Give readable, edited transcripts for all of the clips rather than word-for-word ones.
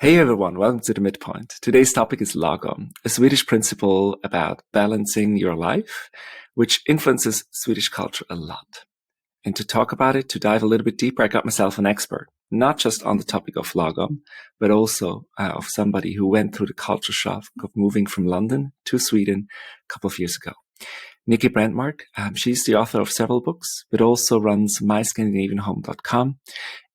Hey everyone, welcome to the Midpoint. Today's topic is lagom, a Swedish principle about balancing your life, which influences Swedish culture a lot. And to talk about it, to dive a little bit deeper, I got myself an expert, not just on the topic of lagom, but also of somebody who went through the culture shock of moving from London to Sweden a couple of years ago. Niki Brantmark, she's the author of several books, but also runs myscandinavianhome.com.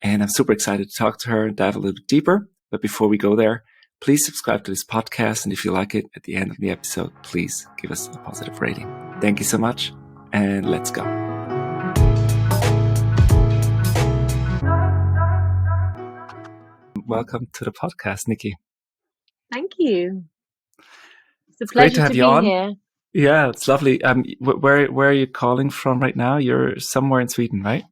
And I'm super excited to talk to her and dive a little bit deeper. But before we go there, please subscribe to this podcast. And if you like it, at the end of the episode, please give us a positive rating. Thank you so much. And let's go. Welcome to the podcast, Niki. Thank you. It's a Great to pleasure have to you be on. here. Yeah, it's lovely. Where are you calling from right now? You're somewhere in Sweden, right?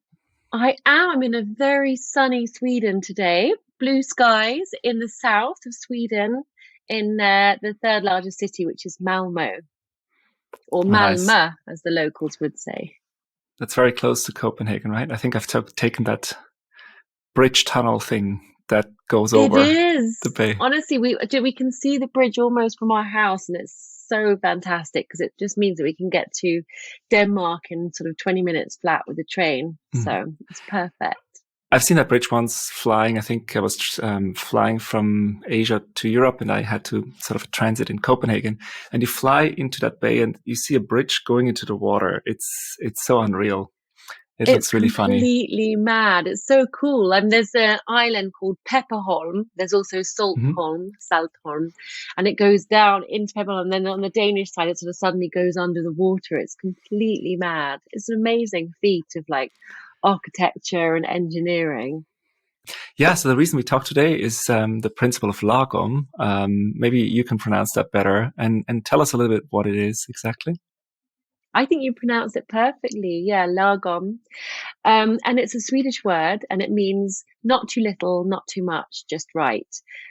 I am in a very sunny Sweden today. Blue skies in the south of Sweden, in the third largest city, which is Malmö, or Nice. Malmö, as the locals would say. That's very close to Copenhagen, right? I think I've taken that bridge tunnel thing that goes over It is. the bay. Honestly, we can see the bridge almost from our house, and it's so fantastic because it just means that we can get to Denmark in sort of 20 minutes flat with the train. So it's perfect. I've seen that bridge once flying. I think I was flying from Asia to Europe, and I had to sort of transit in Copenhagen. And you fly into that bay, and you see a bridge going into the water. It's so unreal. It looks really funny. It's completely mad. It's so cool. There's an island called Pepperholm. There's also Saltholm, and it goes down into Pepperholm. And then on the Danish side, it sort of suddenly goes under the water. It's completely mad. It's an amazing feat of like architecture and engineering. Yeah, so the reason we talk today is the principle of lagom. Maybe you can pronounce that better and tell us a little bit what it is exactly. I think you pronounced it perfectly. Yeah, lagom. And it's a Swedish word, and it means not too little, not too much, just right.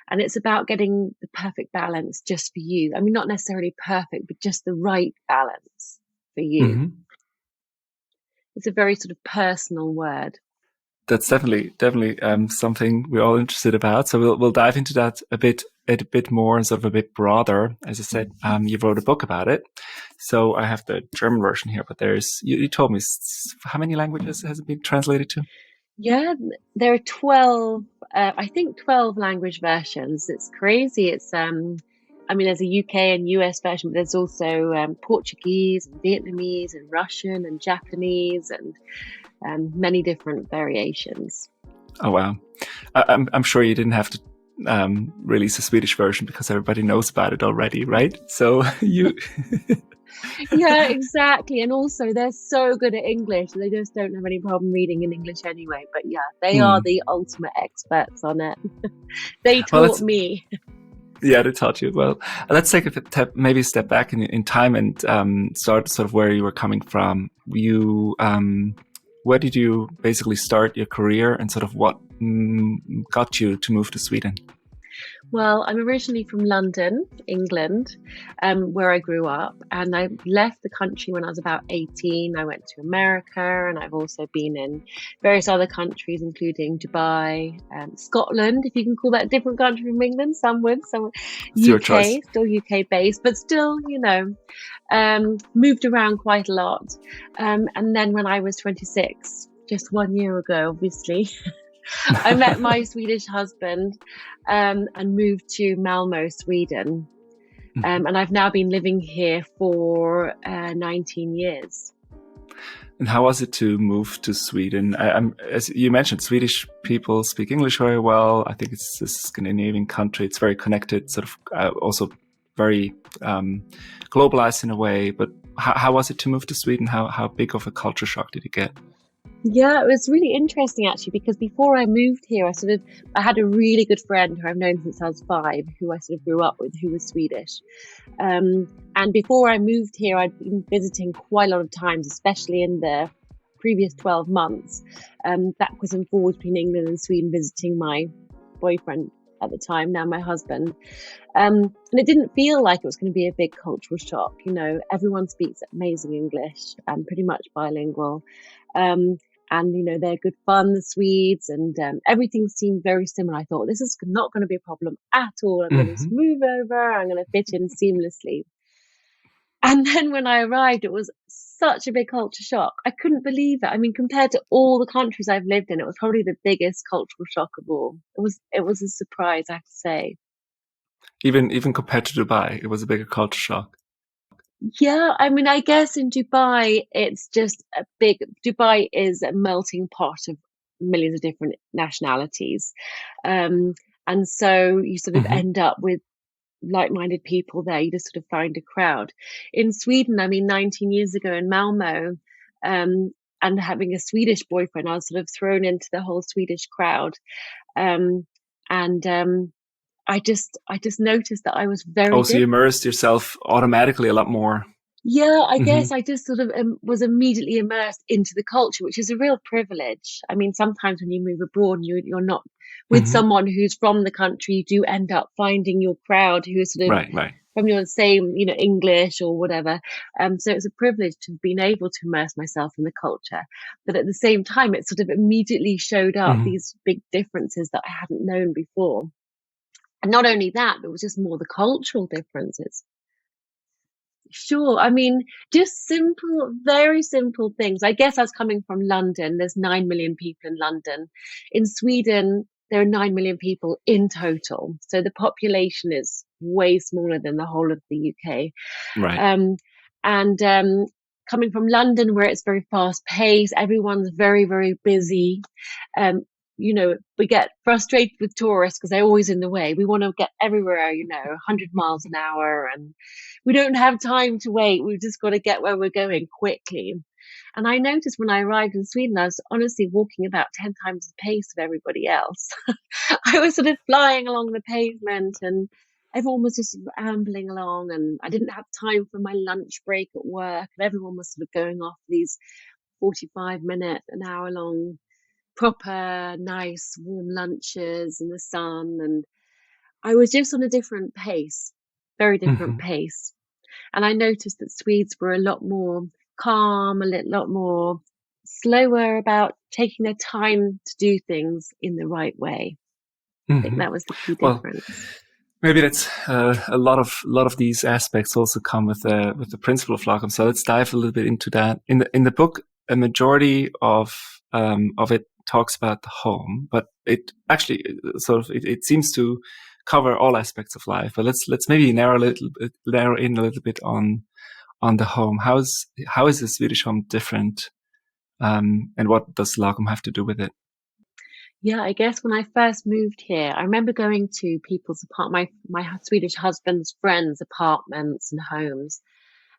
And it's about getting the perfect balance just for you. I mean, not necessarily perfect, but just the right balance for you. Mm-hmm. It's a very sort of personal word. That's definitely something we're all interested about. So we'll dive into that a bit more and sort of a bit broader. As I said, you wrote a book about it. So I have the German version here, but you told me how many languages has it been translated to? Yeah, there are 12, I think 12 language versions. It's crazy. It's, there's a UK and US version, but there's also Portuguese and Vietnamese and Russian and Japanese and many different variations. Oh, wow. I'm sure you didn't have to release a Swedish version because everybody knows about it already, right? So you... Yeah, exactly. And also they're so good at English. They just don't have any problem reading in English anyway. But yeah, they are the ultimate experts on it. They taught me. Yeah, they taught you. Well, let's take maybe a step back in time and start sort of where you were coming from. Where did you basically start your career and sort of what got you to move to Sweden? Well, I'm originally from London, England, where I grew up, and I left the country when I was about 18. I went to America, and I've also been in various other countries, including Dubai, Scotland, if you can call that a different country from England. Some would, some UK, still UK based, but still, moved around quite a lot. And then when I was 26, just 1 year ago, obviously, I met my Swedish husband and moved to Malmö, Sweden. And I've now been living here for 19 years. And how was it to move to Sweden? As you mentioned, Swedish people speak English very well. I think it's a Scandinavian country. It's very connected, sort of also very globalized in a way. But how was it to move to Sweden? How big of a culture shock did you get? Yeah, it was really interesting actually, because before I moved here, I had a really good friend who I've known since I was 5, who I sort of grew up with, who was Swedish. And before I moved here, I'd been visiting quite a lot of times, especially in the previous 12 months, backwards and forwards between England and Sweden, visiting my boyfriend at the time, now my husband. And it didn't feel like it was going to be a big cultural shock. Everyone speaks amazing English, pretty much bilingual. And, they're good fun, the Swedes, and everything seemed very similar. I thought, this is not going to be a problem at all. I'm going to just move over. I'm going to fit in seamlessly. And then when I arrived, it was such a big culture shock. I couldn't believe it. I mean, compared to all the countries I've lived in, it was probably the biggest cultural shock of all. It was a surprise, I have to say. Even compared to Dubai, it was a bigger culture shock. Yeah, I mean, I guess in Dubai, it's just Dubai is a melting pot of millions of different nationalities. And so you sort of end up with like-minded people there. You just sort of find a crowd. In Sweden, I mean, 19 years ago in Malmo, and having a Swedish boyfriend, I was sort of thrown into the whole Swedish crowd. I just noticed that I was very different. So you immersed yourself automatically a lot more. Yeah, I guess I just sort of was immediately immersed into the culture, which is a real privilege. I mean, sometimes when you move abroad and you're not with someone who's from the country, you do end up finding your crowd who is sort of from your same, English or whatever. So it's a privilege to have been able to immerse myself in the culture. But at the same time, it sort of immediately showed up these big differences that I hadn't known before. And not only that, but it was just more the cultural differences. Sure. I mean, just simple, very simple things. I guess I was coming from London. There's 9 million people in London. In Sweden, there are 9 million people in total. So the population is way smaller than the whole of the UK. Right. Coming from London, where it's very fast paced, everyone's very, very busy. We get frustrated with tourists because they're always in the way. We want to get everywhere, 100 miles an hour, and we don't have time to wait. We've just got to get where we're going quickly. And I noticed when I arrived in Sweden, I was honestly walking about 10 times the pace of everybody else. I was sort of flying along the pavement and everyone was just ambling along, and I didn't have time for my lunch break at work. And everyone was sort of going off these 45-minute, an hour long proper nice warm lunches in the sun, and I was just on a different pace, very different pace. And I noticed that Swedes were a lot more calm, a lot more slower about taking their time to do things in the right way. I think that was the key difference. Well, maybe that's a lot of these aspects also come with the principle of Lagom. So let's dive a little bit into that. In the book, a majority of it talks about the home, but it actually it seems to cover all aspects of life. But let's maybe narrow in a little bit on the home. How is the Swedish home different, and what does Lagom have to do with it? Yeah, I guess when I first moved here, I remember going to people's my Swedish husband's friends' apartments and homes.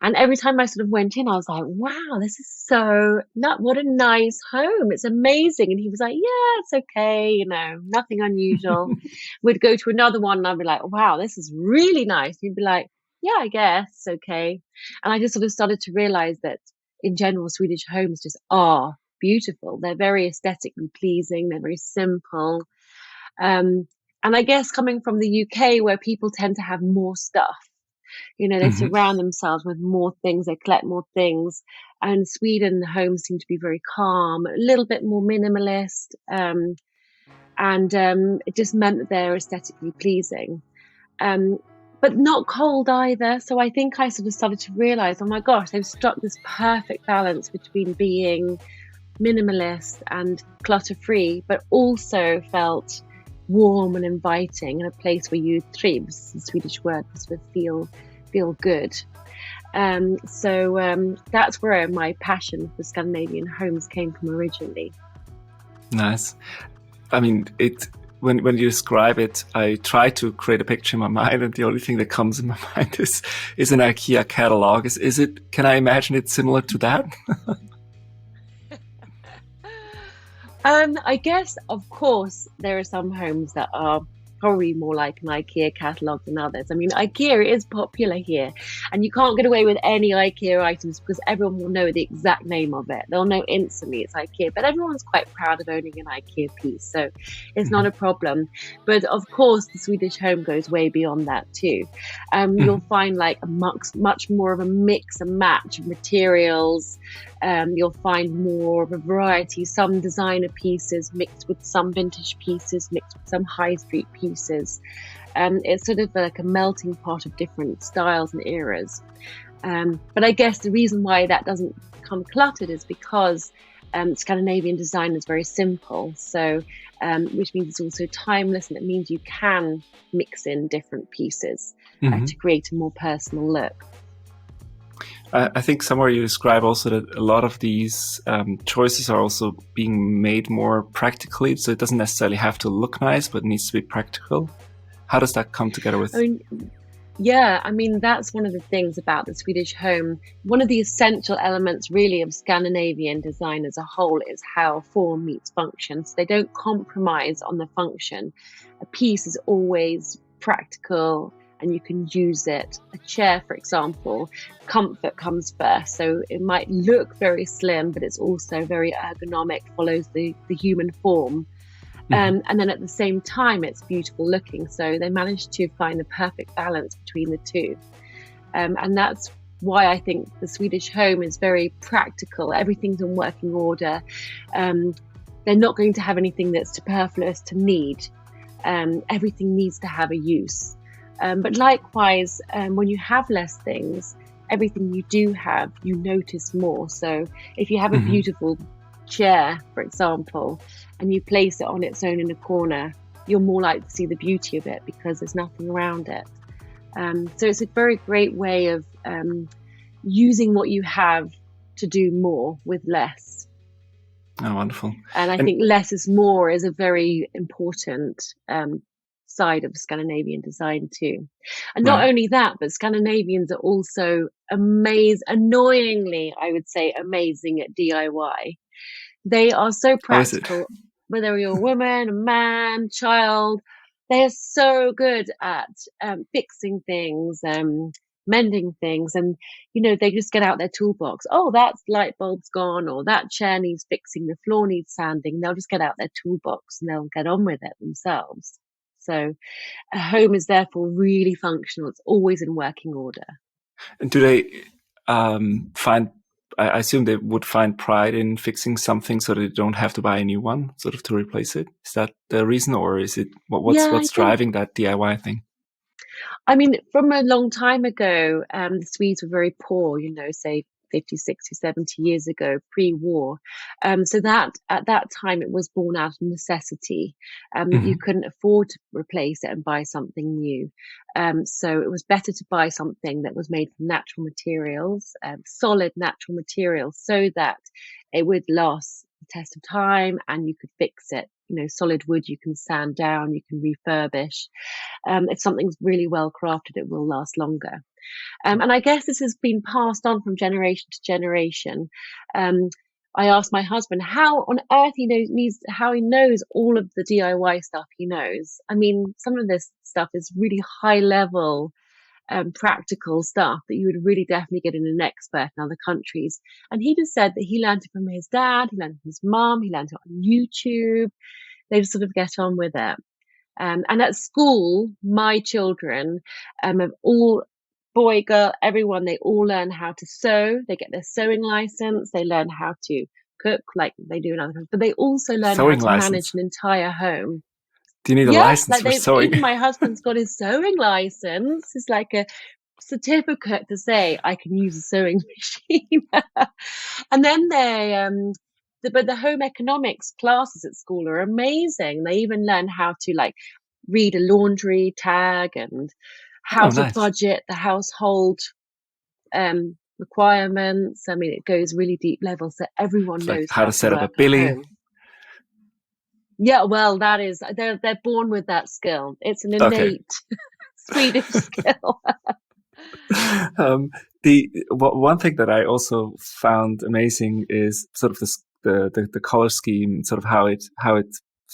And every time I sort of went in, I was like, wow, this is what a nice home. It's amazing. And he was like, yeah, it's okay. Nothing unusual. We'd go to another one and I'd be like, wow, this is really nice. He'd be like, yeah, I guess it's okay. And I just sort of started to realize that in general, Swedish homes just are beautiful. They're very aesthetically pleasing. They're very simple. And I guess coming from the UK, where people tend to have more stuff, they surround themselves with more things, they collect more things. And in Sweden, the homes seem to be very calm, a little bit more minimalist. It just meant that they're aesthetically pleasing. But not cold either. So I think I sort of started to realize, oh my gosh, they've struck this perfect balance between being minimalist and clutter-free, but also felt warm and inviting, and a place where you trivs, the Swedish word for sort of feel good. So that's where my passion for Scandinavian homes came from originally. Nice. I mean, when you describe it, I try to create a picture in my mind, and the only thing that comes in my mind is an IKEA catalog. Is it? Can I imagine it similar to that? I guess, of course, there are some homes that are probably more like an IKEA catalogue than others. I mean, IKEA is popular here, and you can't get away with any IKEA items because everyone will know the exact name of it. They'll know instantly it's IKEA, but everyone's quite proud of owning an IKEA piece, so it's not a problem. But of course, the Swedish home goes way beyond that too. You'll find like a much more of a mix and match of materials. You'll find more of a variety, some designer pieces mixed with some vintage pieces, mixed with some high street pieces. It's sort of like a melting pot of different styles and eras. But I guess the reason why that doesn't become cluttered is because Scandinavian design is very simple, so which means it's also timeless, and it means you can mix in different pieces to create a more personal look. I think somewhere you describe also that a lot of these choices are also being made more practically, so it doesn't necessarily have to look nice, but it needs to be practical. How does that come together with? I mean, that's one of the things about the Swedish home. One of the essential elements really of Scandinavian design as a whole is how form meets function. So they don't compromise on the function. A piece is always practical and you can use it. A chair, for example, comfort comes first. So it might look very slim, but it's also very ergonomic, follows the human form. And then at the same time, it's beautiful looking. So they managed to find the perfect balance between the two. And that's why I think the Swedish home is very practical. Everything's in working order. They're not going to have anything that's superfluous to need. Everything needs to have a use. But likewise, when you have less things, everything you do have, you notice more. So if you have a beautiful chair, for example, and you place it on its own in a corner, you're more likely to see the beauty of it because there's nothing around it. So it's a very great way of using what you have to do more with less. Oh, wonderful. And I think less is more is a very important side of Scandinavian design too. And not only that, but Scandinavians are also annoyingly, I would say, amazing at DIY. They are so practical, whether you're a woman, a man, child, they are so good at fixing things, mending things. And, they just get out their toolbox. Oh, that light bulb's gone, or that chair needs fixing, the floor needs sanding. They'll just get out their toolbox and they'll get on with it themselves. So a home is therefore really functional. It's always in working order. And do they I assume they would find pride in fixing something so that they don't have to buy a new one, sort of to replace it? Is that the reason, or is it what's driving that DIY thing? I mean, from a long time ago, the Swedes were very poor, say 50, 60, 70 years ago, pre-war. So that at that time, it was born out of necessity. You couldn't afford to replace it and buy something new. So it was better to buy something that was made from natural materials, solid natural materials, so that it would last the test of time and you could fix it. Solid wood you can sand down, you can refurbish. If something's really well crafted, it will last longer. And I guess this has been passed on from generation to generation. I asked my husband how on earth how he knows all of the DIY stuff he knows. I mean, some of this stuff is really high level, practical stuff that you would really definitely get in an expert in other countries. And he just said that he learned it from his dad, he learned it from his mum, he learned it on YouTube. They just sort of get on with it. And at school, my children have all, boy, girl, everyone, they all learn how to sew. They get their sewing license. They learn how to cook like they do in other countries, but they also learn how to manage an entire home. Do you need a license for sewing? Even my husband's got his sewing license. It's like a certificate to say I can use a sewing machine. And then but the home economics classes at school are amazing. They even learn how to read a laundry tag and how to budget the household requirements. I mean, it goes really deep level, so everyone knows how to set up a billy. Yeah, well, that is they're born with that skill. It's an innate Swedish skill. One thing that I also found amazing is sort of the color scheme, sort of how it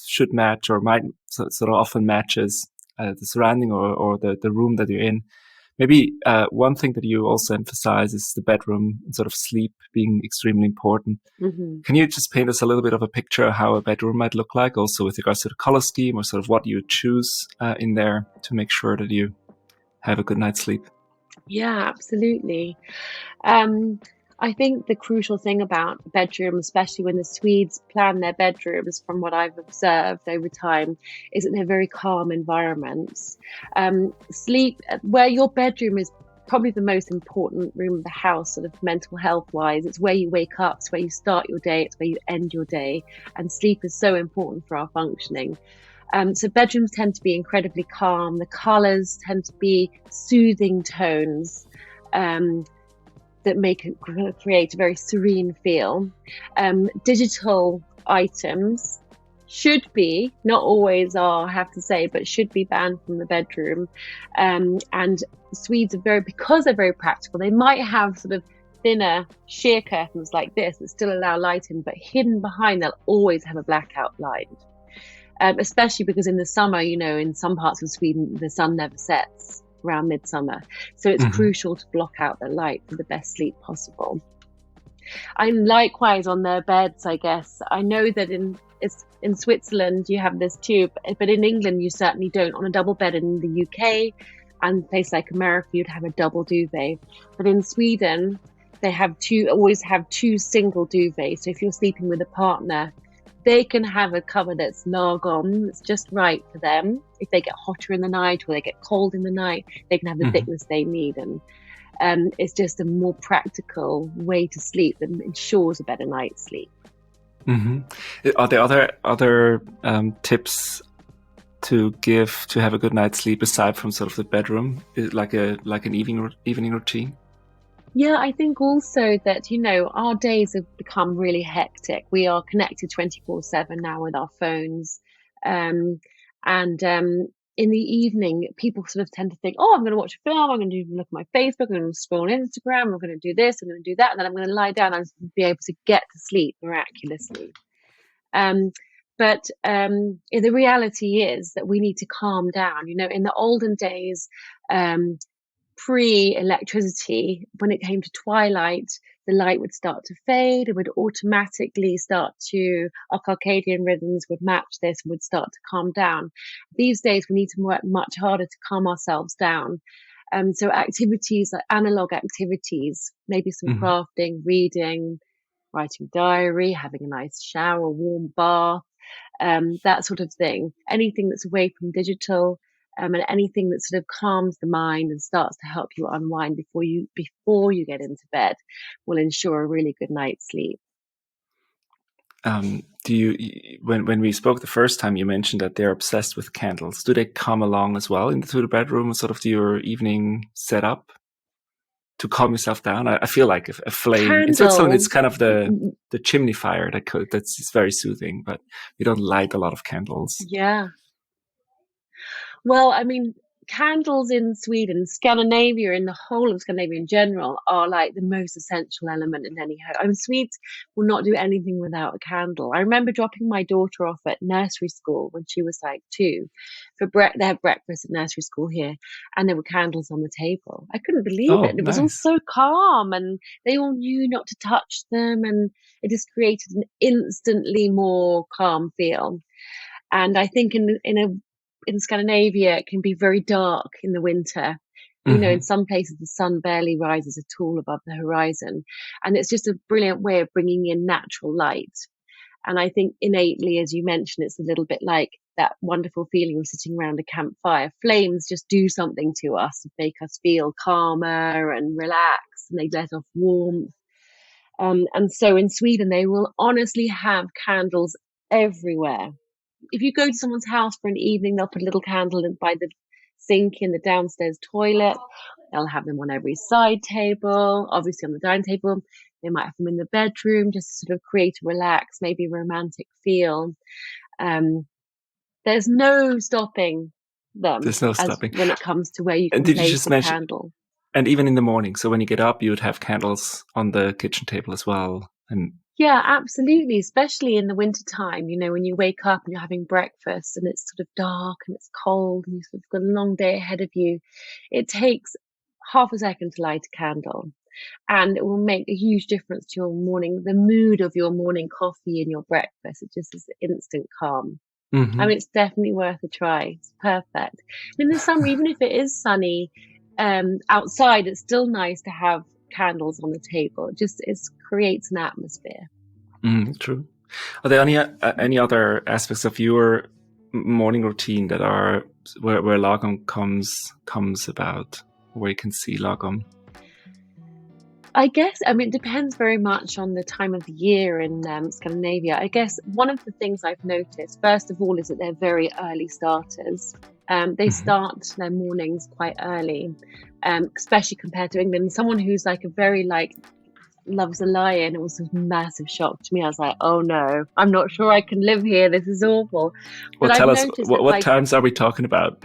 should match or might sort of often matches the surrounding or the room that you're in. Maybe one thing that you also emphasize is the bedroom and sort of sleep being extremely important. Mm-hmm. Can you just paint us a little bit of a picture of how a bedroom might look like, also with regards to the color scheme or sort of what you choose in there to make sure that you have a good night's sleep? Yeah, absolutely. I think the crucial thing about a bedroom, especially when the Swedes plan their bedrooms, from what I've observed over time, is that they're very calm environments. Sleep, where your bedroom is probably the most important room of the house, sort of mental health wise. It's where you wake up, it's where you start your day, it's where you end your day. And sleep is so important for our functioning. So bedrooms tend to be incredibly calm. The colors tend to be soothing tones. That make it create a very serene feel. Digital items should be, not always are, I have to say, but should be banned from the bedroom. And Swedes are because they're very practical, they might have sort of thinner sheer curtains like this that still allow light in, but hidden behind they'll always have a blackout blind. Especially because in the summer, in some parts of Sweden, the sun never sets around midsummer. So it's crucial to block out the light for the best sleep possible. I'm likewise on their beds, I guess. I know that in Switzerland you have this too, but in England you certainly don't. On a double bed in the UK and a place like America, you'd have a double duvet. But in Sweden, they always have two single duvets. So if you're sleeping with a partner, they can have a cover that's lagom, it's just right for them. If they get hotter in the night or they get cold in the night, they can have the thickness they need. And it's just a more practical way to sleep that ensures a better night's sleep. Are there other tips to give to have a good night's sleep aside from sort of the bedroom, like an evening routine? Yeah, I think also that, our days have become really hectic. We are connected 24/7 now with our phones. And in the evening, people sort of tend to think, oh, I'm going to watch a film, I'm going to look at my Facebook, I'm going to scroll on Instagram, I'm going to do this, I'm going to do that, and then I'm going to lie down and be able to get to sleep miraculously. But the reality is that we need to calm down. In the olden days, pre-electricity, when it came to twilight, the light would start to fade. It would automatically our circadian rhythms would match this and would start to calm down. These days, we need to work much harder to calm ourselves down. So activities like analog activities, maybe some crafting, reading, writing diary, having a nice shower, warm bath, that sort of thing. Anything that's away from digital. And anything that sort of calms the mind and starts to help you unwind before you get into bed will ensure a really good night's sleep. When we spoke the first time, you mentioned that they're obsessed with candles. Do they come along as well into the bedroom, sort of to your evening setup to calm yourself down? I feel like a flame in Switzerland, it's kind of the chimney fire that's very soothing, but we don't light a lot of candles. Yeah. Well, I mean, candles in Sweden, Scandinavia, in the whole of Scandinavia in general, are like the most essential element in any home. I mean, Swedes will not do anything without a candle. I remember dropping my daughter off at nursery school when she was like 2. They have breakfast at nursery school here, and there were candles on the table. I couldn't believe it. It was all so calm, and they all knew not to touch them, and it just created an instantly more calm feel. And I think in Scandinavia, it can be very dark in the winter. In some places, the sun barely rises at all above the horizon. And it's just a brilliant way of bringing in natural light. And I think innately, as you mentioned, it's a little bit like that wonderful feeling of sitting around a campfire. Flames just do something to us to make us feel calmer and relaxed, and they let off warmth. And so in Sweden, they will honestly have candles everywhere. If you go to someone's house for an evening, they'll put a little candle by the sink in the downstairs toilet. They'll have them on every side table, obviously on the dining table. They might have them in the bedroom just to sort of create a relaxed, maybe romantic feel. There's no stopping them. There's no stopping when it comes to where you can place a candle. And even in the morning, so when you get up, you would have candles on the kitchen table as well. And Yeah, absolutely. Especially in the winter time, when you wake up and you're having breakfast and it's sort of dark and it's cold and you've sort of got a long day ahead of you. It takes half a second to light a candle, and it will make a huge difference to your morning, the mood of your morning coffee and your breakfast. It just is instant calm. I Hmm. mean, it's definitely worth a try. It's perfect. In the summer, even if it is sunny outside, it's still nice to have candles on the table. It creates an atmosphere. True. Are there any other aspects of your morning routine that are where lagom comes about, where you can see lagom? I guess, I mean, it depends very much on the time of the year in Scandinavia. I guess one of the things I've noticed, first of all, is that they're very early starters. They Hmm. start their mornings quite early, especially compared to England. Someone who's like a very loves a lion, it was a massive shock to me. I was like, oh no, I'm not sure I can live here. This is awful. But Well, I've tell us noticed that what times are we talking about?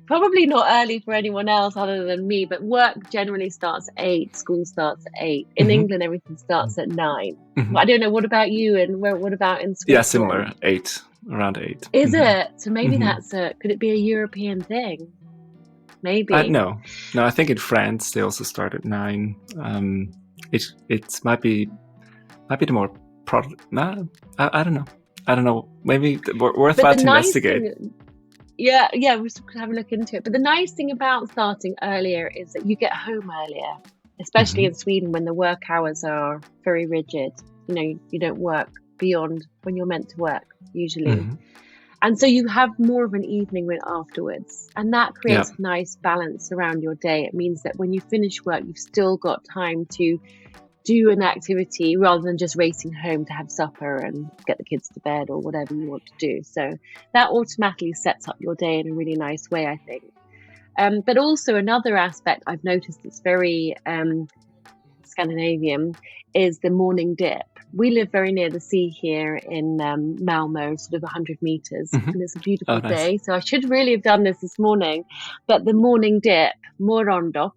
probably not early for anyone else other than me, but work generally starts at 8, school starts at 8. In Hmm. England, everything starts at 9. Hmm. But I don't know, what about you, and what about in Yeah, Switzerland? similar. 8, around 8. Is Hmm. it? So maybe Hmm. could it be a European thing? Maybe. No, no. I think in France they also start at 9. It might be the more product. Nah, I don't know. I don't know. Maybe But worthwhile the to nice investigate. thing, yeah, we should have a look into it. But the nice thing about starting earlier is that you get home earlier, especially Hmm. in Sweden when the work hours are very rigid. You don't work beyond when you're meant to work usually. Hmm. And so you have more of an evening afterwards. And that Yeah. creates a nice balance around your day. It means that when you finish work, you've still got time to do an activity rather than just racing home to have supper and get the kids to bed or whatever you want to do. So that automatically sets up your day in a really nice way, I think. But also another aspect I've noticed that's very Scandinavian is the morning dip. We live very near the sea here in Malmo, sort of 100 meters, Hmm. and it's a Oh, beautiful nice. day. So I should really have done this morning. But the morning dip, morondop,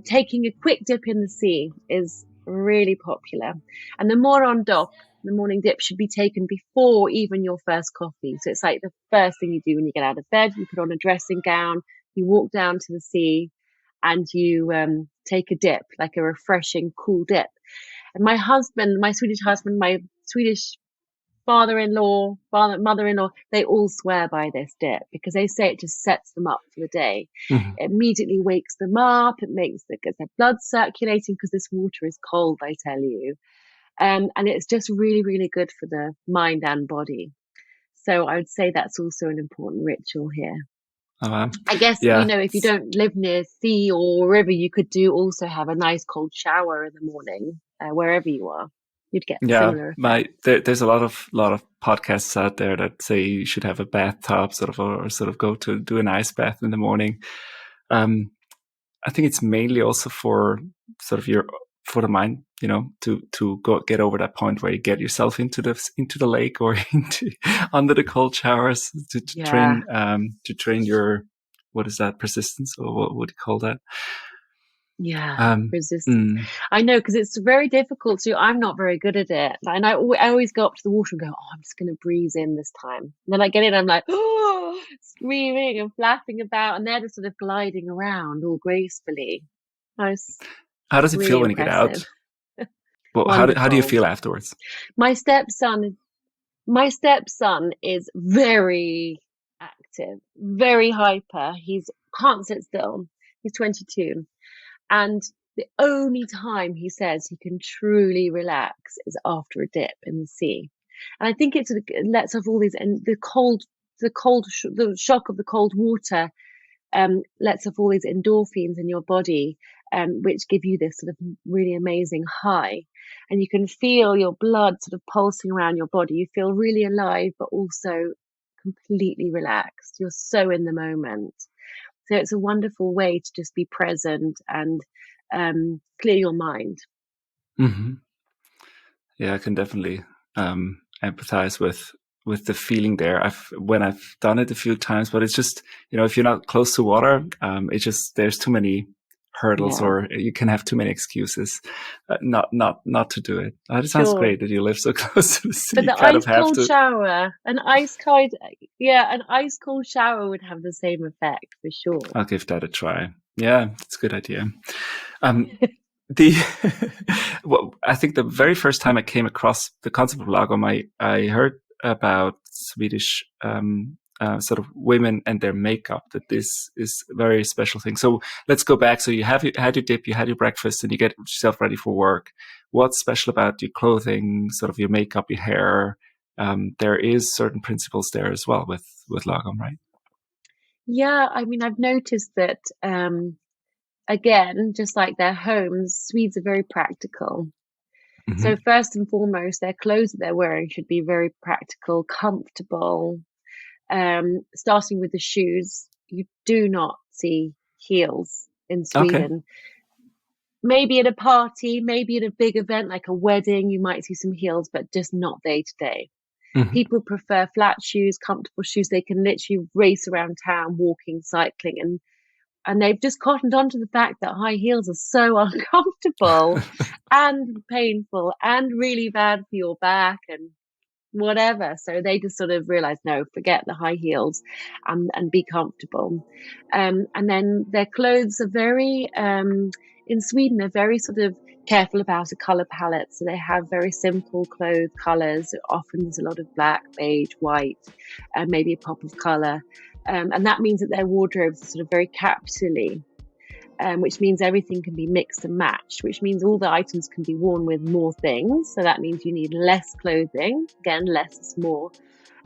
taking a quick dip in the sea is really popular. And the morondop, the morning dip, should be taken before even your first coffee. So it's like the first thing you do when you get out of bed. You put on a dressing gown, you walk down to the sea, and you take a dip, like a refreshing, cool dip. And my Swedish husband, my Swedish mother-in-law, they all swear by this dip because they say it just sets them up for the day. Hmm. It immediately wakes them up. It gets their blood circulating because this water is cold, I tell you. And it's just really, really good for the mind and body. So I would say that's also an important ritual here. Oh, I guess, yeah. if you don't live near sea or river, you could also have a nice cold shower in the morning, wherever you are. You'd get Yeah, similar effects. there's a lot of podcasts out there that say you should have a bathtub, sort of, or sort of go to do an ice bath in the morning. Um, I think it's mainly also for sort of for the mind, to go get over that point where you get yourself into the lake or into under the cold showers Yeah. to train your, what is that, persistence, or what would you call that? Yeah, Um, resistance. mm, I know, because it's very difficult to. I'm not very good at it, and I always go up to the water and go, "Oh, I'm just going to breeze in this time." And then I get in, I'm like, oh, screaming and flapping about, and they're just sort of gliding around all gracefully. It's how does it feel really when you get impressive. out? Well, how do you Wonderful. feel afterwards? My stepson, my stepson is very active, very hyper. He's can't sit still. He's 22. And the only time he says he can truly relax is after a dip in the sea. And I think it lets off all these, and the shock of the cold water lets off all these endorphins in your body, which give you this sort of really amazing high. And you can feel your blood sort of pulsing around your body. You feel really alive, but also completely relaxed. You're so in the moment. So it's a wonderful way to just be present and clear your mind. Hmm. Yeah, I can definitely empathize with the feeling there. When I've done it a few times, but it's just, if you're not close to water, it's just there's too many hurdles, Yeah, or you can have too many excuses not to do it. It sounds sure. great that you live so close to the sea. But You the kind of ice have cold to. shower, an ice cold shower would have the same effect for sure. I'll give that a try. Yeah, it's a good idea. Um, the well, I think the very first time I came across the concept of lagom, I heard about Swedish sort of women and their makeup. That this is a very special thing. So let's go back. So you had your dip, you had your breakfast, and you get yourself ready for work. What's special about your clothing, sort of your makeup, your hair? There is certain principles there as well with lagom, right? Yeah, I mean, I've noticed that again, just like their homes, Swedes are very practical. So Mm-hmm. first and foremost, their clothes that they're wearing should be very practical, comfortable. Starting with the shoes, you do not see heels in Okay. Sweden. Maybe at a party, maybe at a big event like a wedding, you might see some heels, but just not day to day. Mm-hmm. People prefer flat shoes, comfortable shoes. They can literally race around town, walking, cycling, and they've just cottoned on to the fact that high heels are so uncomfortable and painful and really bad for your back and whatever. So they just sort of realized, no, forget the high heels and be comfortable. And then their clothes are very, in Sweden, they're very sort of careful about a color palette. So they have very simple clothes colors. Often there's a lot of black, beige, white, and maybe a pop of color. And that means that their wardrobes are sort of very capsule-y, which means everything can be mixed and matched, which means all the items can be worn with more things. So that means you need less clothing. Again, less is more.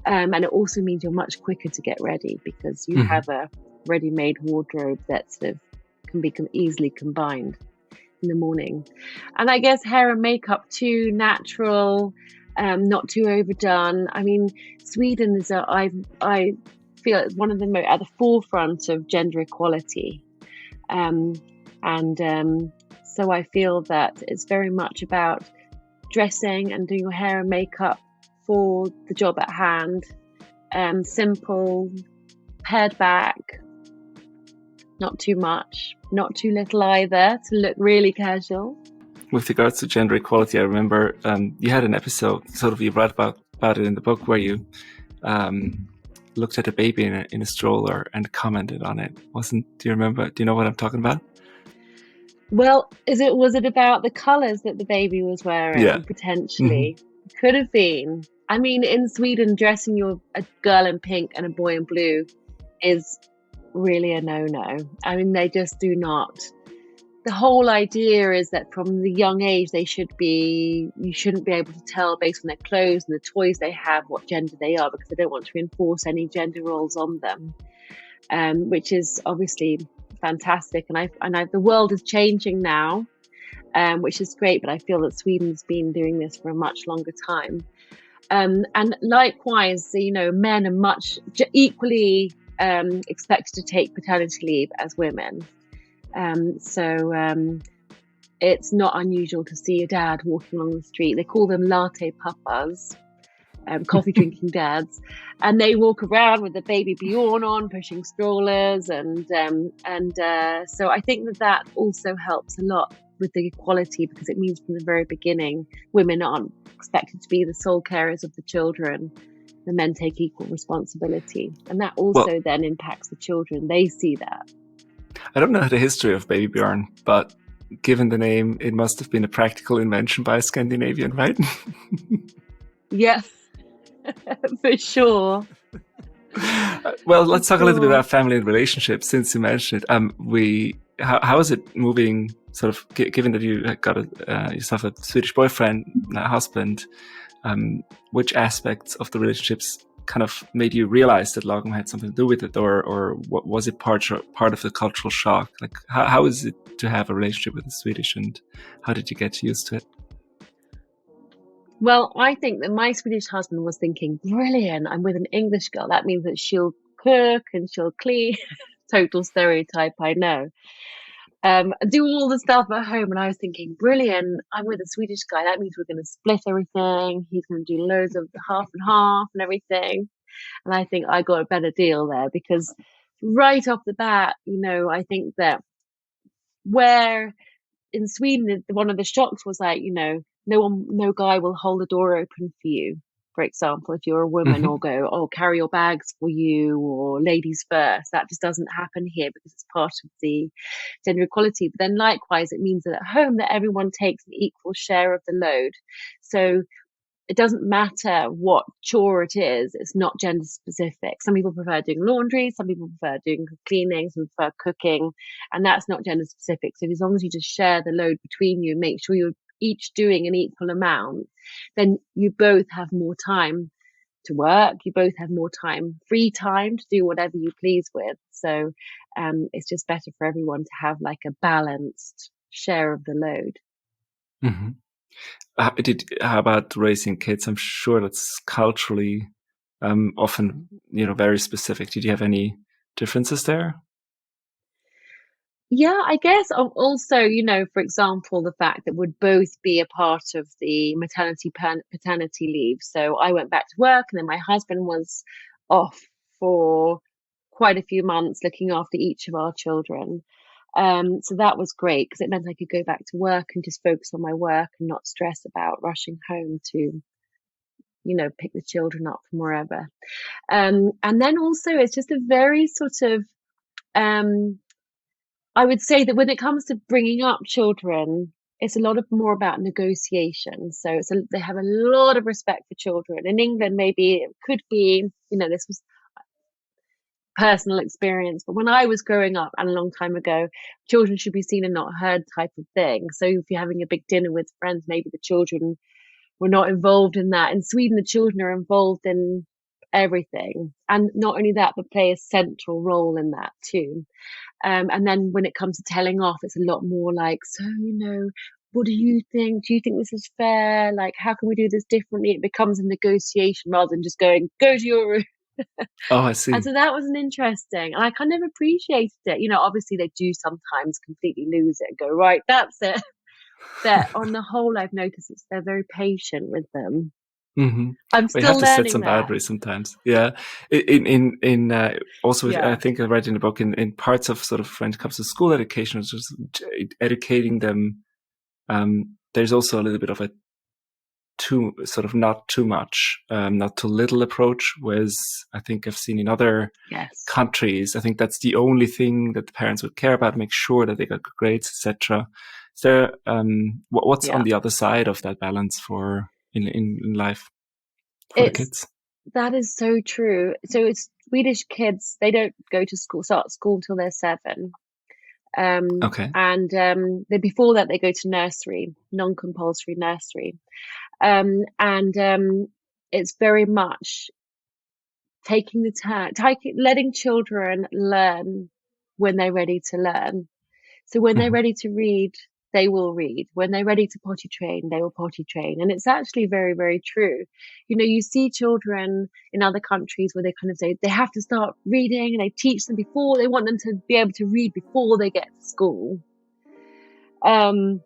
And it also means you're much quicker to get ready because you Mm-hmm. have a ready-made wardrobe that sort of can be easily combined in the morning. And I guess hair and makeup too, natural, not too overdone. I mean, Sweden is I feel it's one of the at the forefront of gender equality. Um, and so I feel that it's very much about dressing and doing your hair and makeup for the job at hand. Simple, pared back, not too much, not too little either to look really casual. With regards to gender equality, I remember you had an episode, sort of you write about it in the book, where you looked at a baby in a stroller and commented on it. Do you remember? Do you know what I'm talking about? Well, was it about the colours that the baby was Yeah. wearing? Mm-hmm. Potentially, could have been. I mean, in Sweden, dressing a girl in pink and a boy in blue is really a no-no. I mean, they just do not. The whole idea is that from the young age, you shouldn't be able to tell based on their clothes and the toys they have what gender they are, because they don't want to enforce any gender roles on them, which is obviously fantastic. And the world is changing now, which is great, but I feel that Sweden's been doing this for a much longer time. And likewise, men are much equally expected to take paternity leave as women. So it's not unusual to see a dad walking along the street. They call them latte papas, coffee drinking dads, and they walk around with the baby Bjorn on, pushing strollers, and so I think that also helps a lot with the equality, because it means from the very beginning women aren't expected to be the sole carers of the children. The men take equal responsibility, and that also then impacts the children. They see that. I don't know the history of Baby Bjorn, but given the name, it must have been a practical invention by a Scandinavian, right? Yes, for sure. Well, let's talk a little bit about family and relationships, since you mentioned it. How is it moving? Sort of, given that you got yourself a Swedish boyfriend, husband, which aspects of the relationships kind of made you realize that lagom had something to do with it, or what was it part of the cultural shock? Like, how is it to have a relationship with the Swedish, and how did you get used to it? Well, I think that my Swedish husband was thinking, brilliant, I'm with an English girl. That means that she'll cook and she'll clean. Total stereotype, I know. Do all the stuff at home. And I was thinking, brilliant, I'm with a Swedish guy. That means we're going to split everything. He's going to do loads of half and half and everything. And I think I got a better deal there, because right off the bat, I think that where in Sweden, one of the shocks was like, no guy will hold the door open for you, for example, if you're a woman, or go, oh, carry your bags for you, or ladies first. That just doesn't happen here because it's part of the gender equality. But then likewise, it means that at home that everyone takes an equal share of the load. So it doesn't matter what chore it is. It's not gender specific. Some people prefer doing laundry. Some people prefer doing cleaning. Some prefer cooking. And that's not gender specific. So as long as you just share the load between you, make sure you're each doing an equal amount, then you both have more time to work. You both have more time, free time to do whatever you please with. So it's just better for everyone to have like a balanced share of the load. Mm-hmm. How about raising kids? I'm sure that's culturally often, very specific. Did you have any differences there? Yeah, I guess also, for example, the fact that we'd both be a part of the maternity paternity leave. So I went back to work, and then my husband was off for quite a few months looking after each of our children. So that was great because it meant I could go back to work and just focus on my work and not stress about rushing home to, pick the children up from wherever. And then also it's just a very sort of, I would say that when it comes to bringing up children, it's a lot more about negotiation. So they have a lot of respect for children. In England, maybe it could be, this was personal experience, but when I was growing up and a long time ago, children should be seen and not heard type of thing. So if you're having a big dinner with friends, maybe the children were not involved in that. In Sweden, the children are involved in everything. And not only that, but play a central role in that too. And then when it comes to telling off, it's a lot more like, so, what do you think? Do you think this is fair? Like, how can we do this differently? It becomes a negotiation rather than just going, go to your room. Oh, I see. And so that was an interesting, and I kind of appreciated it. Obviously they do sometimes completely lose it and go, right, that's it. But on the whole, I've noticed they're very patient with them. Mm-hmm. I'm We have still to set learning some that. boundaries sometimes. Yeah. Also, Yeah. I think I read in the book in parts of sort of when it comes to school education, it's just educating them. There's also a little bit of a not too much, not too little approach, whereas I think I've seen in other countries, I think that's the only thing that the parents would care about, make sure that they got good grades, etc. So, what's on the other side of that balance for in life for the kids? That is so true. So it's Swedish kids, they don't go to start school till they're 7. Okay. And before that they go to nursery, non-compulsory nursery. It's very much taking the time, letting children learn when they're ready to learn. So when they're ready to read, they will read. When they're ready to potty train, they will potty train. And it's actually very, very true. You see children in other countries where they kind of say they have to start reading, and they teach them before, they want them to be able to read before they get to school. And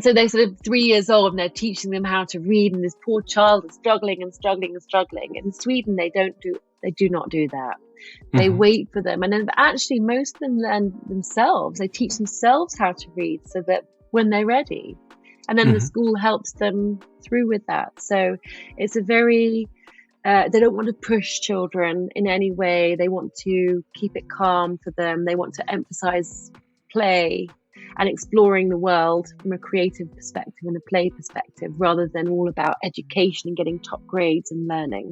so they're sort of 3 years old and they're teaching them how to read, and this poor child is struggling and struggling and struggling. In Sweden, they do not do that. They wait for them. And then actually most of them learn themselves. They teach themselves how to read so that when they're ready, and then the school helps them through with that. So it's a very, they don't want to push children in any way. They want to keep it calm for them. They want to emphasize play and exploring the world from a creative perspective and a play perspective, rather than all about education and getting top grades and learning.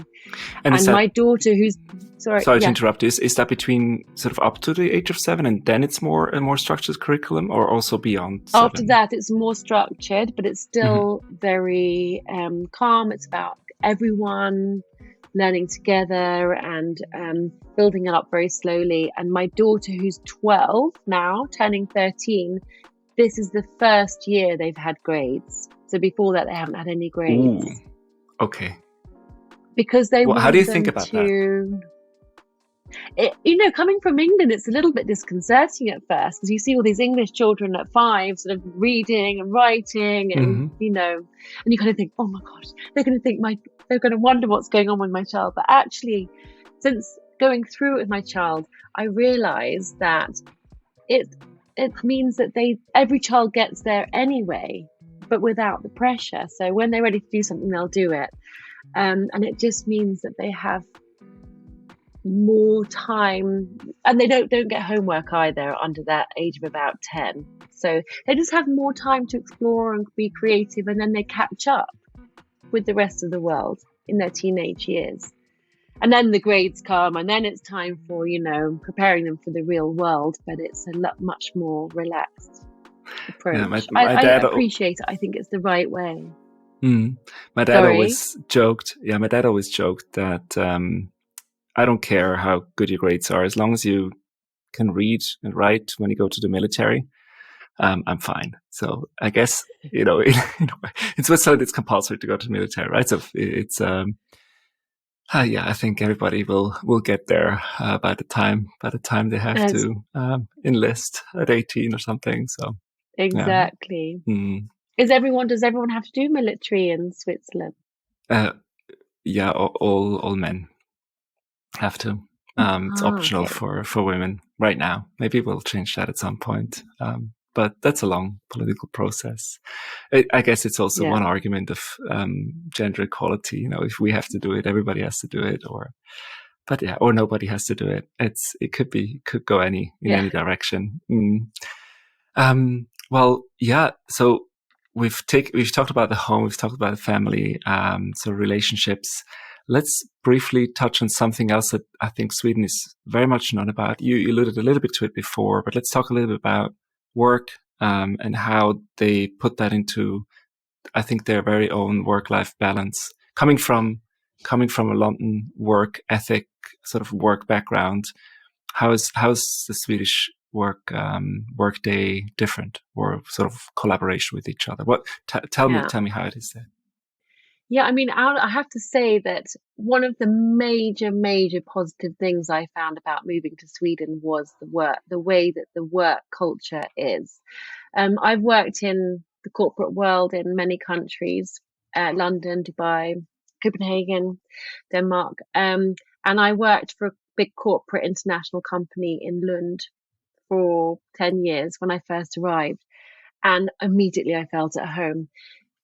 And my daughter, who's sorry to interrupt, is that between sort of up to the age of 7 and then it's a more structured curriculum, or also beyond 7? After that, it's more structured, but it's still very calm. It's about everyone learning together and building it up very slowly. And my daughter, who's 12 now, turning 13, this is the first year they've had grades. So before that, they haven't had any grades. Ooh, okay. Because they want how do you them think about that? Coming from England, it's a little bit disconcerting at first, because you see all these English children at 5 sort of reading and writing, and and you kind of think, oh my gosh, they're going to wonder what's going on with my child. But actually, since going through it with my child, I realized that it means that every child gets there anyway, but without the pressure. So when they're ready to do something, they'll do it. And it just means that they have more time, and they don't get homework either under that age of about 10. So they just have more time to explore and be creative, and then they catch up with the rest of the world in their teenage years. And then the grades come, and then it's time for, preparing them for the real world, but it's a much more relaxed approach. Yeah, my I dad appreciate it. I think it's the right way. My dad always joked. Yeah, my dad always joked that I don't care how good your grades are, as long as you can read and write when you go to the military, I'm fine. So I guess in Switzerland it's compulsory to go to the military, right? So it's I think everybody will get there by the time they have to enlist at 18 or something. So exactly. Does everyone have to do military in Switzerland? Yeah, all men have to. It's optional for women right now. Maybe we'll change that at some point. But that's a long political process. I guess it's also one argument of gender equality. If we have to do it, everybody has to do it, or nobody has to do it. It could go in any direction. So we've talked about the home, we've talked about the family, so relationships. Let's briefly touch on something else that I think Sweden is very much known about. You alluded a little bit to it before, but let's talk a little bit about work and how they put that into, I think, their very own work-life balance. Coming from a London work ethic, sort of work background, how's the Swedish work day different, or sort of collaboration with each other? Tell me how it is there. Yeah, I mean, I have to say that one of the major positive things I found about moving to Sweden was the way that the work culture is. I've worked in the corporate world in many countries, London, Dubai, Copenhagen, Denmark, and I worked for a big corporate international company in Lund for 10 years when I first arrived, and immediately I felt at home.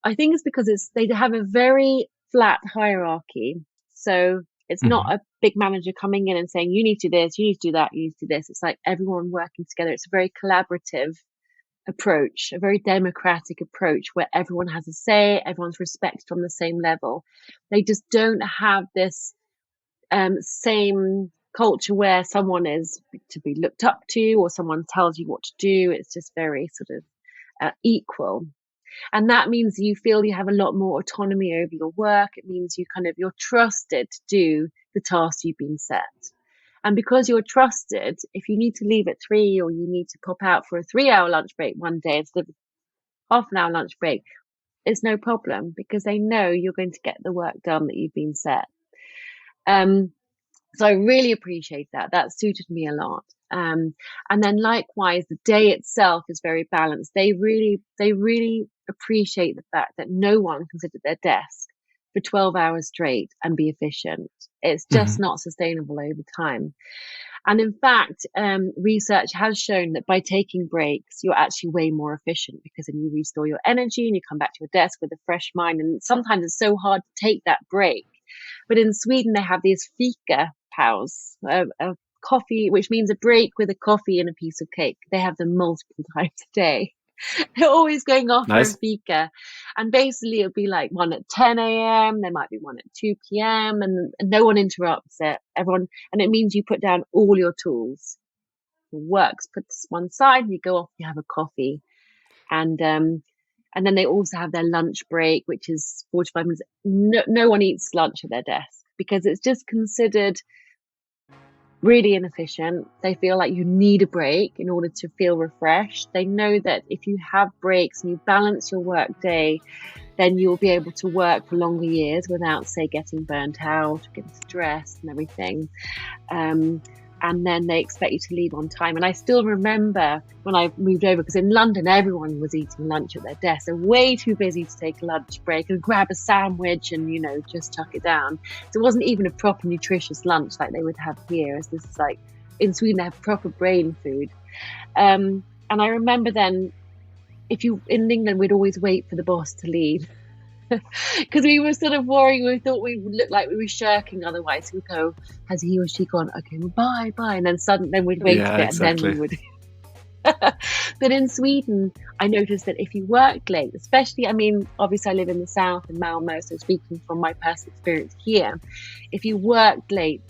I think it's because they have a very flat hierarchy. So it's not a big manager coming in and saying, you need to do this, you need to do that, you need to do this. It's like everyone working together. It's a very collaborative approach, a very democratic approach where everyone has a say, everyone's respected on the same level. They just don't have this same culture where someone is to be looked up to or someone tells you what to do. It's just very sort of equal. And that means you feel you have a lot more autonomy over your work. It means you're trusted to do the tasks you've been set. And because you're trusted, if you need to leave at 3 or you need to pop out for a 3-hour lunch break one day instead of half an hour lunch break, it's no problem because they know you're going to get the work done that you've been set. So I really appreciate that. That suited me a lot. And then likewise, the day itself is very balanced. They really appreciate the fact that no one can sit at their desk for 12 hours straight and be efficient. It's just not sustainable over time. And in fact, research has shown that by taking breaks, you're actually way more efficient because then you restore your energy and you come back to your desk with a fresh mind. And sometimes it's so hard to take that break. But in Sweden, they have these fika paus, a coffee, which means a break with a coffee and a piece of cake. They have them multiple times a day. They're always going off for a fika. And basically it'll be like one at 10 a.m. There might be one at 2 p.m. and no one interrupts it. And it means you put down all your tools. Your work's put to one side, you go off, you have a coffee. And then they also have their lunch break, which is 45 minutes. No one eats lunch at their desk because it's just considered really inefficient. They feel like you need a break in order to feel refreshed. They know that if you have breaks and you balance your work day, then you'll be able to work for longer years without, say, getting burnt out, getting stressed and everything. And then they expect you to leave on time. And I still remember when I moved over, because in London, everyone was eating lunch at their desk. They're way too busy to take a lunch break and grab a sandwich and, just chuck it down. So it wasn't even a proper nutritious lunch like they would have here. It's just like in Sweden, they have proper brain food. And I remember then, in England, we'd always wait for the boss to leave because we were sort of worried. We thought we would look like we were shirking otherwise. We'd go, has he or she gone? Okay, well, bye. And then suddenly then we'd wait a Yeah, bit and then we exactly. would. But in Sweden, I noticed that if you worked late, especially, I mean, obviously I live in the south in Malmo, so speaking from my personal experience here, if you worked late,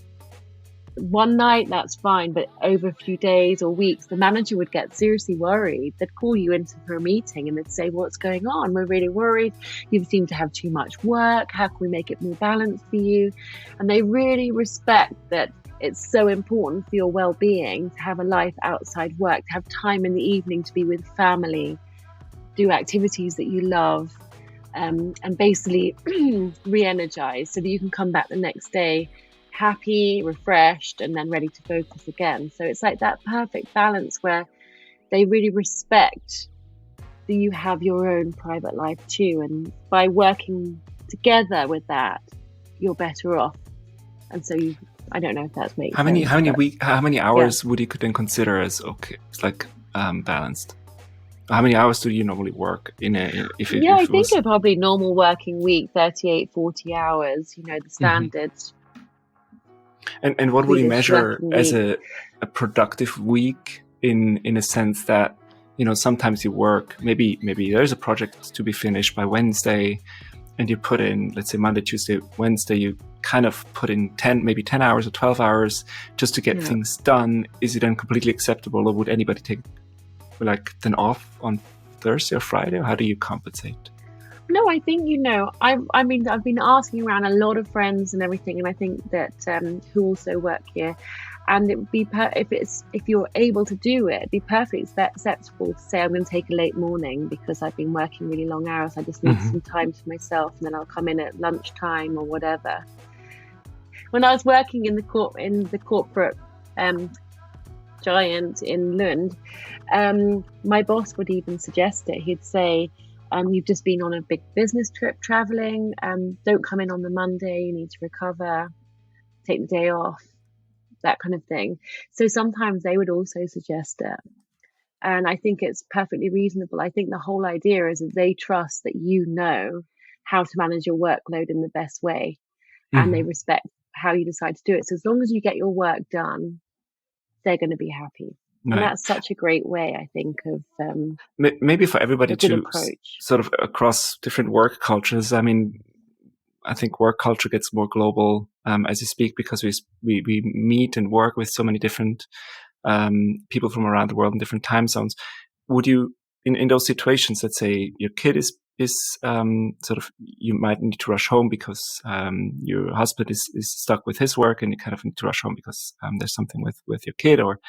one night, that's fine, but over a few days or weeks, the manager would get seriously worried. They'd call you into for a meeting and they'd say, what's going on? We're really worried. You seem to have too much work. How can we make it more balanced for you? And they really respect that it's so important for your well-being to have a life outside work, to have time in the evening to be with family, do activities that you love, and basically re-energize so that you can come back the next day happy, refreshed, and then ready to focus again. So it's like that perfect balance where they really respect that you have your own private life too. And by working together with that, you're better off. And so I don't know if that makes sense. How many hours would you then consider as okay? It's like balanced. How many hours do you normally work in a? I think a probably normal working week, 38, 40 hours. The standards. And what would you measure as a productive week in a sense that, sometimes you work, maybe there's a project to be finished by Wednesday and you put in, let's say Monday, Tuesday, Wednesday, you kind of put in 10 hours or 12 hours just to get things done. Is it then completely acceptable, or would anybody take then off on Thursday or Friday? Or how do you compensate? No, I think, I've been asking around a lot of friends and everything, and I think that who also work here, and it would be if you're able to do it, it'd be perfectly acceptable to say I'm going to take a late morning because I've been working really long hours. I just need some time for myself, and then I'll come in at lunchtime or whatever. When I was working in the corporate giant in Lund, my boss would even suggest it. He'd say, you've just been on a big business trip traveling. Don't come in on the Monday. You need to recover, take the day off, that kind of thing. So sometimes they would also suggest it. And I think it's perfectly reasonable. I think the whole idea is that they trust that you know how to manage your workload in the best way. And they respect how you decide to do it. So as long as you get your work done, they're going to be happy. Right. And that's such a great way, I think, of maybe for everybody to approach. Sort of across different work cultures. I mean, I think work culture gets more global as you speak, because we meet and work with so many different people from around the world in different time zones. Would you, in those situations, let's say your kid is sort of, you might need to rush home because your husband is stuck with his work, and you kind of need to rush home because there's something with your kid, or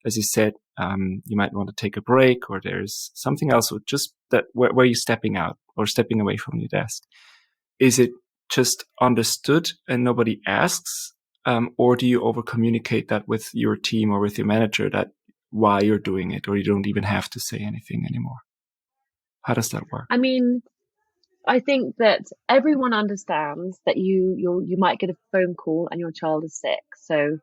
as you said, you might want to take a break, or there's something else, or just that where you're stepping out or stepping away from your desk. Is it just understood and nobody asks, or do you over communicate that with your team or with your manager that why you're doing it, or you don't even have to say anything anymore? How does that work? I mean, I think that everyone understands that you might get a phone call and your child is sick. So,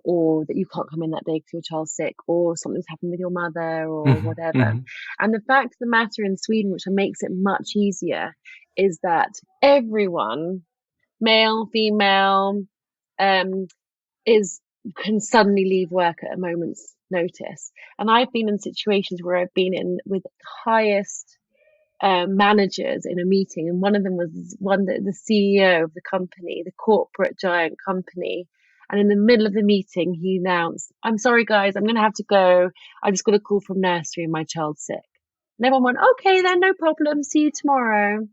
or that you can't come in that day because your child's sick, or something's happened with your mother, or whatever. And the fact of the matter in Sweden, which makes it much easier, is that everyone, male, female, can suddenly leave work at a moment's notice. And I've been in situations where I've been in with highest managers in a meeting, and one of them was the CEO of the company, the corporate giant company. And in the middle of the meeting, he announced, "I'm sorry, guys, I'm going to have to go. I just got a call from nursery and my child's sick." And everyone went, "Okay, then, no problem. See you tomorrow."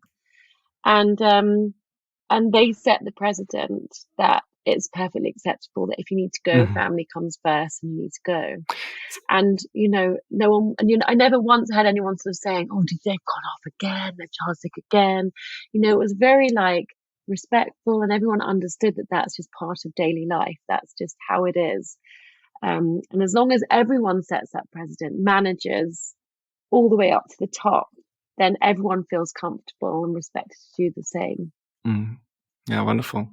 And they set the precedent that it's perfectly acceptable that if you need to go, family comes first and you need to go. And, no one, I never once had anyone sort of saying, "Oh, they've gone off again, their child's sick again." It was very respectful, and everyone understood that that's just part of daily life. That's just how it is. And as long as everyone sets that precedent, managers all the way up to the top, then everyone feels comfortable and respected to do the same. Yeah, wonderful.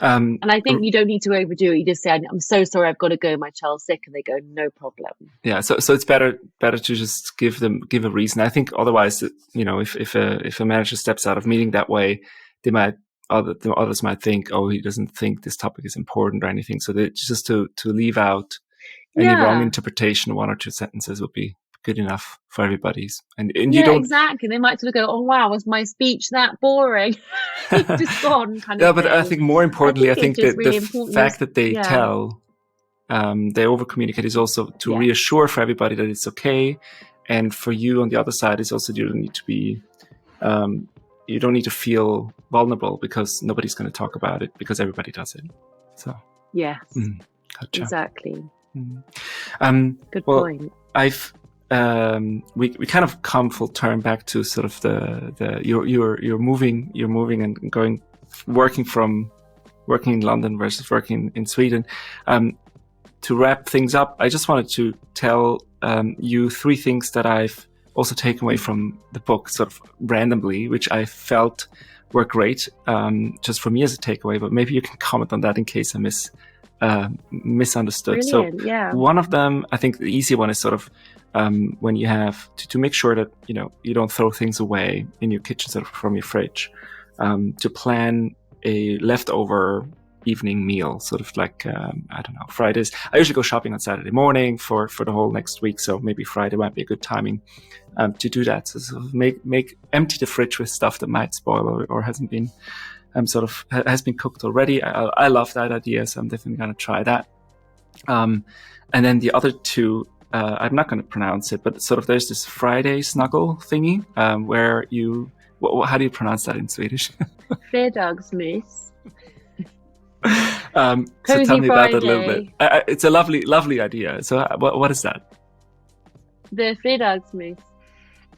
And I think you don't need to overdo it. You just say, "I'm so sorry, I've got to go. My child's sick," and they go, "No problem." Yeah, so it's better to just give a reason. I think otherwise, if a manager steps out of meeting that way, the others might think, oh, he doesn't think this topic is important or anything. So just to leave out any wrong interpretation, 1 or 2 sentences would be good enough for everybody's. And you don't exactly. They might sort of go, "Oh wow, was my speech that boring?" It's just gone, kind of. Yeah, but I think more importantly, I think that really the fact that they tell. They over communicate is also to reassure for everybody that it's okay, and for you on the other side is also you don't need to feel vulnerable because nobody's going to talk about it because everybody does it. So yes, gotcha. Exactly. Good point. We kind of come full turn back to sort of you're moving and working in London versus working in Sweden. To wrap things up, I just wanted to tell you 3 things that I've also taken away from the book, sort of randomly, which I felt were great, just for me as a takeaway. But maybe you can comment on that in case I misunderstood. Brilliant, so one of them, I think the easy one is sort of when you have to make sure that you don't throw things away in your kitchen, sort of from your fridge, to plan a leftover evening meal, sort of like I don't know, Fridays. I usually go shopping on Saturday morning for the whole next week, so maybe Friday might be a good timing to do that. So sort of empty the fridge with stuff that might spoil or hasn't been has been cooked already. I love that idea, so I'm definitely going to try that. And then the other 2, I'm not going to pronounce it, but sort of there's this Friday snuggle thingy where you. How do you pronounce that in Swedish? Fredagsmys. So tell me about that a little bit. It's a lovely idea. So what is that? The fredagsmys.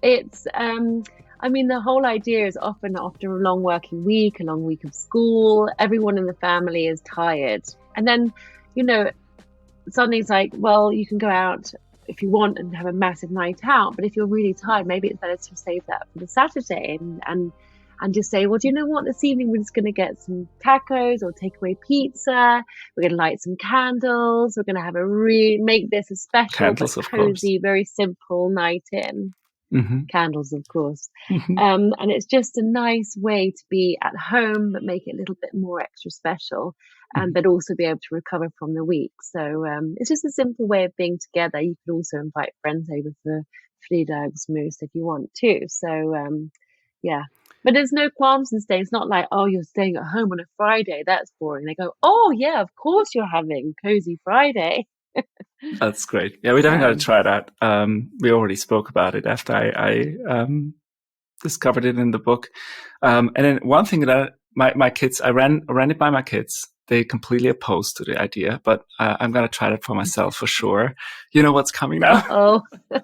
It's the whole idea is often after a long working week, a long week of school, everyone in the family is tired, and then suddenly it's like, well, you can go out if you want and have a massive night out, but if you're really tired, maybe it's better to save that for the Saturday and just say, well, do you know what? This evening we're just going to get some tacos or takeaway pizza. We're going to light some candles. We're going to make this a special, candles, but cozy, very simple night in. Mm-hmm. Candles, of course. Mm-hmm. And it's just a nice way to be at home, but make it a little bit more extra special, but also be able to recover from the week. So it's just a simple way of being together. You could also invite friends over for fredagsmys if you want to. So but there's no qualms in staying. It's not like, oh, you're staying at home on a Friday. That's boring. They go, oh yeah, of course you're having Cozy Friday. That's great. Yeah, we definitely got to try that. We already spoke about it after I discovered it in the book. And then one thing that my kids, I ran it by my kids. They completely opposed to the idea, but I'm going to try that for myself for sure. You know what's coming now? Oh, no,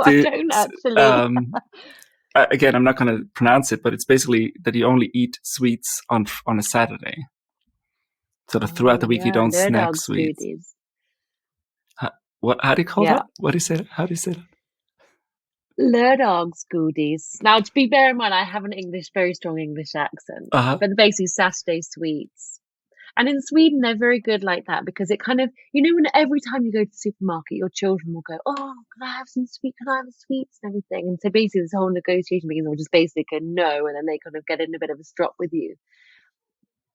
I don't actually. Again, I'm not going to pronounce it, but it's basically that you only eat sweets on a Saturday. So throughout the week, you don't snack sweets. How do you call that? What do you say? How do you say that? Lördagsgodis. Now, to bear in mind, I have very strong English accent, but basically Saturday sweets. And in Sweden, they're very good like that because it kind of, when every time you go to the supermarket, your children will go, oh, can I have some sweet? Can I have sweets and everything? And so basically this whole negotiation begins, or just basically go no, and then they kind of get in a bit of a strop with you.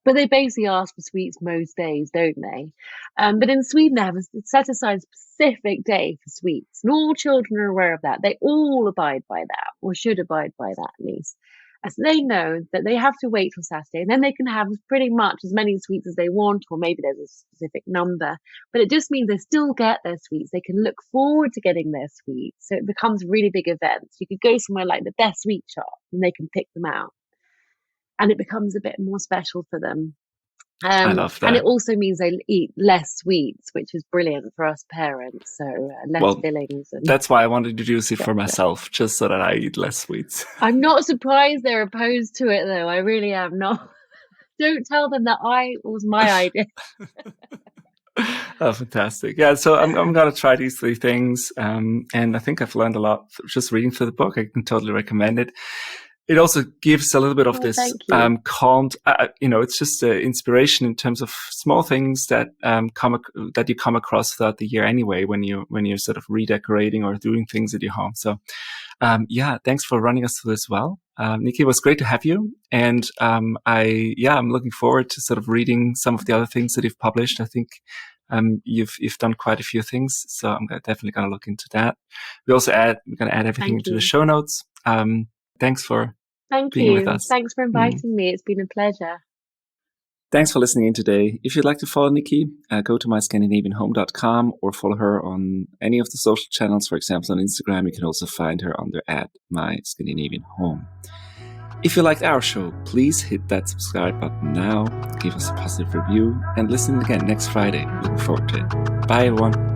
But they basically ask for sweets most days, don't they? But in Sweden, they have set aside a specific day for sweets. And all children are aware of that. They all abide by that, or should abide by that at least. As they know that they have to wait till Saturday, and then they can have pretty much as many sweets as they want, or maybe there's a specific number. But it just means they still get their sweets. They can look forward to getting their sweets. So it becomes a really big event. You could go somewhere like the best sweet shop, and they can pick them out. And it becomes a bit more special for them. I love that. And it also means they eat less sweets, which is brilliant for us parents. So less fillings. That's why I wanted to use it for myself, just so that I eat less sweets. I'm not surprised they're opposed to it, though. I really am not. Don't tell them that was my idea. Oh, fantastic. Yeah, so I'm going to try these 3 things. And I think I've learned a lot just reading through the book. I can totally recommend it. it also gives a little bit of this thank you. calmed, it's just inspiration in terms of small things that that you come across throughout the year anyway when you're sort of redecorating or doing things at your home. So thanks for running us through this well. Niki, it was great to have you. And I'm looking forward to sort of reading some of the other things that you've published. I think you've done quite a few things, so I'm definitely going to look into that. We're going to add everything into the show notes. Thanks for being with us. Thanks for inviting me. It's been a pleasure. Thanks for listening in today. If you'd like to follow Niki, go to myscandinavianhome.com or follow her on any of the social channels. For example, on Instagram, you can also find her under @myscandinavianhome. If you liked our show, please hit that subscribe button now, give us a positive review, and listen again next Friday. Looking forward to it. Bye, everyone.